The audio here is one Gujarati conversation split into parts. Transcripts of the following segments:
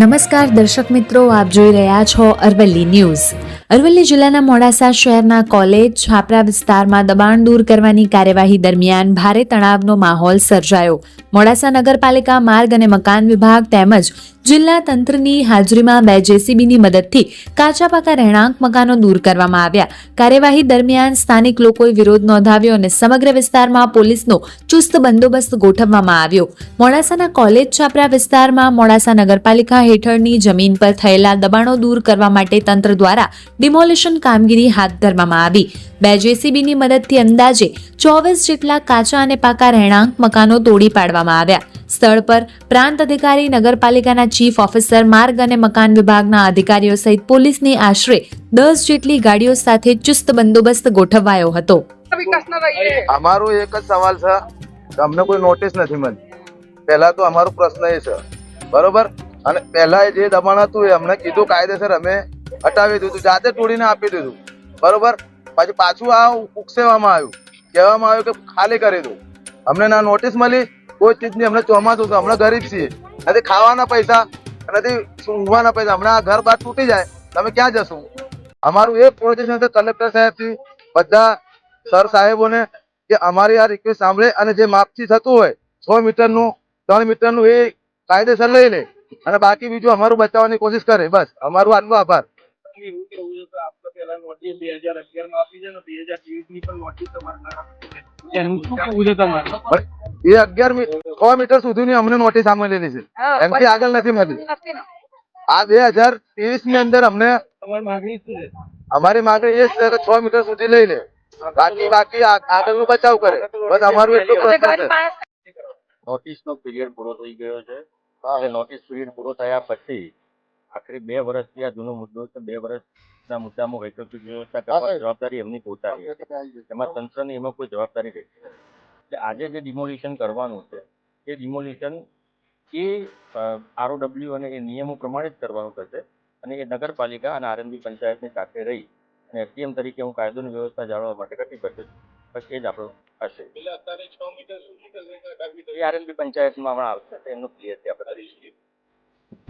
નમસ્કાર દર્શક મિત્રો, આપ જોઈ રહ્યા છો અરવલ્લી ન્યૂઝ. અરવલ્લી જિલ્લાના મોડાસા શહેરના કોલેજ છાપરા વિસ્તારમાં દબાણ દૂર કરવાની કાર્યવાહી દરમિયાન ભારે તણાવનો માહોલ સર્જાયો. મોડાસા નગરપાલિકા માર્ગ અને મકાન વિભાગ તેમજ જિલ્લા તંત્રની હાજરીમાં 2 જેસીબીની મદદથી કાચા પાકા રહેણાંક મકાનો દૂર કરવામાં આવ્યા. કાર્યવાહી દરમિયાન સ્થાનિક લોકોએ વિરોધ નોંધાવ્યો અને સમગ્ર વિસ્તારમાં પોલીસનો ચુસ્ત બંદોબસ્ત ગોઠવવામાં આવ્યો. મોડાસાના કોલેજ છાપરા વિસ્તારમાં મોડાસા નગરપાલિકા હેઠળની જમીન પર થયેલા દબાણો દૂર કરવા માટે તંત્ર દ્વારા ડિમોલિશન કામગીરી હાથ ધરવામાં આવી. 2 જેસીબીની મદદથી અંદાજે 24 જેટલા કાચા અને પાકા રહેણાંક મકાનો તોડી પાડવામાં આવ્યા. સ્થળ પર પ્રાંત અધિકારી, નગરપાલિકાના ચીફ ઓફિસર, માર્ગ અને મકાન વિભાગના અધિકારીઓ સહિત પોલીસની આશરે 10 જેટલી ગાડીઓ સાથે ચુસ્ત બંદોબસ્ત ગોઠવાયો હતો. અમારો એક જ સવાલ છે કે અમને કોઈ નોટિસ નથી મળી. પહેલા તો અમારો પ્રશ્ન એ છે, બરોબર, અને પહેલા જે દબાણ હતું એ અમને કીધું કાયદેસર અમે હટાવી દીધું, જાતે તોડીને આપી દીધું, બરોબર. પછી પાછું આ ઉકસેવામાં આવ્યું, કહેવામાં આવ્યું કે ખાલી કરી દો. અમને ના નોટિસ મળી, કોઈ ચીજની. અમને ચોમાસું છે, અમને ગરીબ છીએ, નથી ખાવાના પૈસા, નથી ઊંઘવાના પૈસા. હમણાં આ ઘર બાર તૂટી જાય, તમે ક્યાં જશો? અમારું એક પ્રોજેક્શન છે કલેક્ટર સાહેબથી બધા સર સાહેબોને કે અમારી આ રિક્વેસ્ટ સાંભળે અને જે માપથી થતું હોય 6 મીટરનું 3 મીટરનું એ કાયદેસર લઈ લે અને બાકી બીજું અમારું બચાવવાની કોશિશ કરે. બસ અમારું આટલો આભાર. એ 6 મીટર સુધીની અમને નોટિસ આમેલી છે, એમથી આગળ નથી મળી. આ 2023 ની અંદર અમને અમારી માંગણી એ છે કે 6 મીટર સુધી લઈ લે, બાકી આગળનો બચાવ કરે. બસ અમારું એટલું પ્રશ્ન છે. નોટિસનો પીરિયડ પૂરો થઈ ગયો છે અને નોટિસ પીરિયડ પૂરો થયા પછી આખરે 2 વર્ષથી આ જૂનો મુદ્દો છે. 2 વર્ષના મુદ્દામાં વૈકલ્પિક વ્યવસ્થા કરવા જવાબદારી એમની પોતાની, એમાં તંત્રની એમાં કોઈ જવાબદારી નથી. એટલે આજે જે ડિમોલિશન કરવાનું છે એ ડિમોલિશન એ ROW અને એ નિયમો પ્રમાણે જ કરવાનું થશે અને એ નગરપાલિકા અને RNB પંચાયતની સાથે રહી અને SDM તરીકે હું કાયદોની વ્યવસ્થા જાળવવા માટે કટિબદ્ધ છું. બસ એ જ આપણો હશે. RNB પંચાયતમાં હમણાં આવશે, એમનું ક્લિયર છે આપણે.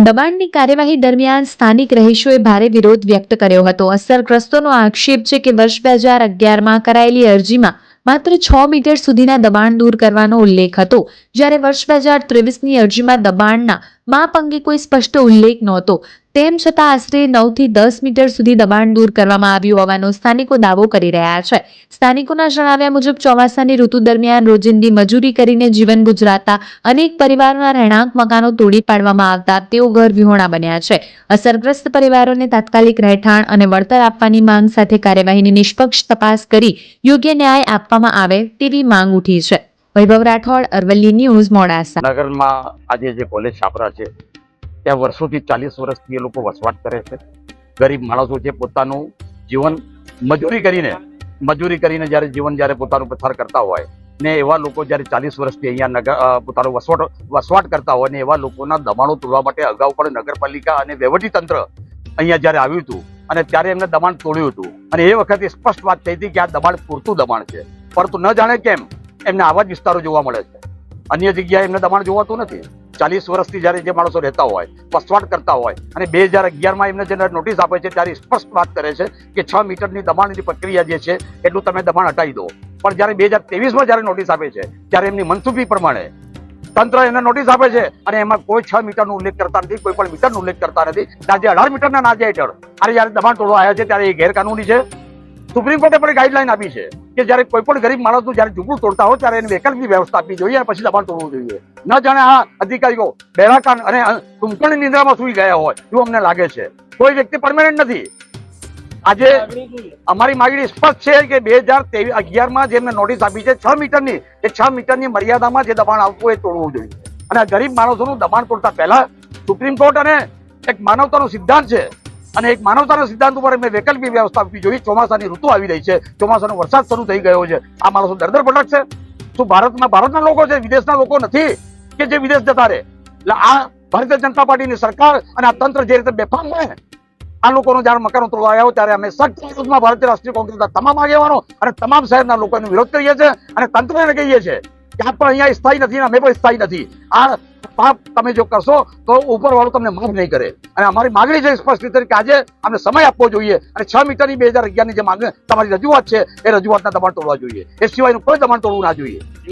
દબાણની કાર્યવાહી દરમિયાન સ્થાનિક રહીશોએ ભારે વિરોધ વ્યક્ત કર્યો હતો. અસરગ્રસ્તોનો આક્ષેપ છે કે વર્ષ 2011માં કરાયેલી અરજીમાં માત્ર 6 મીટર સુધીના દબાણ દૂર કરવાનો ઉલ્લેખ હતો, જ્યારે વર્ષ 2023ની અરજીમાં દબાણના માપ અંગે કોઈ સ્પષ્ટ ઉલ્લેખ નહોતો. તેમ છતાં આશરે 9 થી 10 મીટર સુધી દબાણ દૂર કરવામાં આવ્યું હોવાનો સ્થાનિકો દાવો કરી રહ્યા છે. સ્થાનિકોના જણાવ્યા મુજબ ચોમાસાની ઋતુ દરમિયાન રોજિંદી મજૂરી કરીને જીવન ગુજરાતા અનેક પરિવારોના રહેણાંક મકાનો તોડી પાડવામાં આવતા તેઓ ઘર વિહોણા બન્યા છે. અસરગ્રસ્ત પરિવારોને તાત્કાલિક રહેઠાણ અને વળતર આપવાની માંગ સાથે કાર્યવાહીની નિષ્પક્ષ તપાસ કરી યોગ્ય ન્યાય આપવામાં આવે તેવી માંગ ઉઠી છે. વૈભવ રાઠોડ, અરવલ્લી ન્યૂઝ, મોડાસા. નગરમાં આજે જે કોલેજ છાપરા છે ત્યાં વર્ષોથી 40 વર્ષથી એ લોકો વસવાટ કરે છે. ગરીબ માણસો છે, પોતાનું જીવન મજૂરી કરીને જ્યારે પોતાનું પસાર કરતા હોય ને એવા લોકો જ્યારે 40 વર્ષથી અહીંયા પોતાનો વસવાટ કરતા હોય ને એવા લોકોના દબાણો તોડવા માટે અગાઉ પણ નગરપાલિકા અને વહીવટીતંત્ર અહીંયા જ્યારે આવ્યું હતું અને ત્યારે એમને દબાણ તોડ્યું હતું અને એ વખતે સ્પષ્ટ વાત થઈ હતી કે આ દબાણ પૂરતું દબાણ છે, પરંતુ ન જાણે કેમ એમને આવા જ વિસ્તારો જોવા મળે છે. અન્ય જગ્યાએ એમને દબાણ જોવાતું નથી. 40 વર્ષથી જ્યારે જે માણસો રહેતા હોય, વસવાટ કરતા હોય અને 2011માં એમને જે નોટિસ આપે છે ત્યારે સ્પષ્ટ વાત કરે છે કે 6 મીટરની દબાણની પ્રક્રિયા જે છે એટલું તમે દબાણ હટાવી દો. પણ જ્યારે 2023માં જ્યારે નોટિસ આપે છે ત્યારે એમની મનસુખી પ્રમાણે તંત્ર એને નોટિસ આપે છે અને એમાં કોઈ 6 મીટરનો ઉલ્લેખ કરતા નથી, કોઈ પણ મીટરનો ઉલ્લેખ કરતા નથી. આજે 18 મીટરના નાજા હેઠળ જ્યારે દબાણ તોડવા આવ્યા છે ત્યારે એ ગેરકાનૂની છે. સુપ્રીમ કોર્ટે પણ ગાઈડલાઈન આપી છે કે જ્યારે કોઈ પણ ગરીબ માણસનું જ્યારે ઝૂંપડું તોડતા હોય ત્યારે એને વૈકલ્પિક વ્યવસ્થા આપવી જોઈએ અને પછી દબાણ તોડવું જોઈએ. ન જાણે આ અધિકારીઓ બેરાકાન અને ટૂંકણી નિંદ્રામાં સૂઈ ગયા હોય એવું અમને લાગે છે. કોઈ વ્યક્તિ પરમેનન્ટ નથી. આજે અમારી માંગણી સ્પષ્ટ છે કે 2011માં જે એમને નોટિસ આપી છે 6 મીટરની, એ 6 મીટરની મર્યાદામાં જે દબાણ આવતું હોય એ તોડવું જોઈએ. અને આ ગરીબ માણસોનું દબાણ તોડતા પહેલા સુપ્રીમ કોર્ટ અને એક માનવતાનો સિદ્ધાંત છે અને એક માનવતાના સિદ્ધાંત ઉપર એમને વૈકલ્પિક વ્યવસ્થા આપવી જોઈએ. ચોમાસાની ઋતુ આવી રહી છે, ચોમાસાનો વરસાદ શરૂ થઈ ગયો છે. આ માણસો દરદર ભટકશે. શું ભારતના લોકો છે, વિદેશના લોકો નથી કે જે વિદેશ જતા રહે? એટલે આ ભારતીય જનતા પાર્ટીની સરકાર અને આ તંત્ર જે રીતે બેફામ હોય, આ લોકોનો જયારે મકાનો તોડવા આવ્યા ત્યારે અમે સખ્ત વિરોધમાં ભારતીય રાષ્ટ્રીય કોંગ્રેસના તમામ આગેવાનો અને તમામ શહેરના લોકોનો વિરોધ કરીએ છીએ અને તંત્રને કહીએ છીએ કે આ પણ અહીંયા સ્થાયી નથી, અમે પણ સ્થાયી નથી. આ પાપ તમે જો કરશો તો ઉપરવાળો તમને માફ નહીં કરે. અને અમારી માંગણી છે સ્પષ્ટ રીતે કે આજે અમને સમય આપવો જોઈએ અને 6 મીટરની 2011ની જે માંગણી તમારી રજૂઆત છે એ રજૂઆતના દબાણ તોડવા જોઈએ. એ સિવાયનું કોઈ દબાણ તોડવું ના જોઈએ.